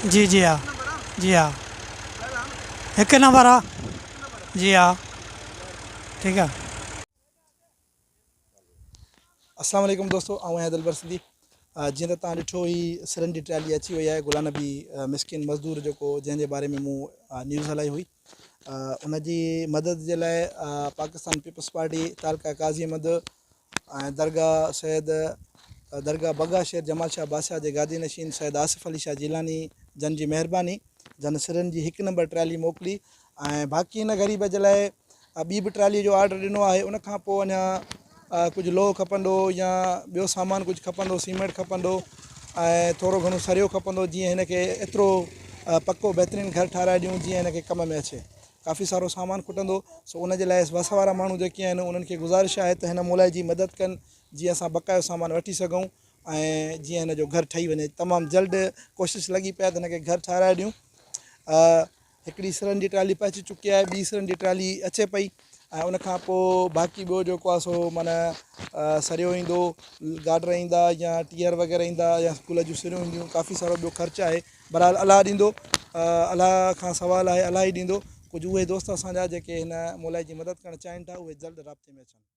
जी जी हाँ। जी हाँ। एक नंबर हाँ। जी हाँ। ठीक है। अस्सलाम वालेकुम दोस्तों, आऊँ आहियां दिलबर सिंधी। जीअं त तव्हां ॾिठो ही सिरनि जी ट्राली अची वई आहे। गुलाम नबी मिसकिन मज़दूर जेको जंहिंजे बारे में मूं न्यूज़ हलाई हुई, उन जी मदद जे लाइ पाकिस्तान पीपल्स पार्टी तालका काज़ी अहमद ऐं दरगाह सैद दरगाह बगा शेर जमाल शाह बादशाह जे गादी नशीन सैद आसिफ़ अली शाह जिलानी जन जी महिरबानी जन सिरनि जी 1 नंबर ट्राली मोकिली। ऐं बाक़ी हिन ग़रीब जे लाइ ॿी बि ट्राली जो ऑर्डर ॾिनो आहे। उन खां पोइ अञा कुझु लोह खपंदो या ॿियो सामान कुझु खपंदो, सीमेंट खपंदो ऐं थोरो घणो सरियो खपंदो, जीअं हिन खे एतिरो पको बहितरीनु घर ठाराए ॾियूं जीअं हिन खे कम में अचे। काफ़ी सारो सामान खुटंदो, सो उन जे लाइ वस वारा माण्हू जेके आहिनि उन्हनि खे गुज़ारिश आहे त हिन मोलाई जी मदद कनि, जीअं असां बक़ायो सामान वठी सघूं ऐं जीअं हिन जो घर ठही वञे। तमामु जल्द कोशिशि लॻी पई आहे त हिन खे घर ठाराए ॾियूं। हिकिड़ी सिरनि जी ट्राली पहुची चुकी आहे, ॿी सिरनि जी ट्राली अचे पई ऐं उनखां पोइ बाक़ी ॿियो जेको आहे सो माना सरियो ईंदो, गाडर ईंदा या टीयर वग़ैरह ईंदा या स्कूल जूं सिरियूं ईंदियूं। काफ़ी सारो ॿियो ख़र्चु आहे। बहरहाल अलाह ॾींदो, अलाह खां सवाल आहे, अलाह ई ॾींदो। कुझु उहे दोस्त असांजा जेके हिन मोलाई जी मदद करणु चाहिनि था, उहे जल्द राब्ते में अचनि।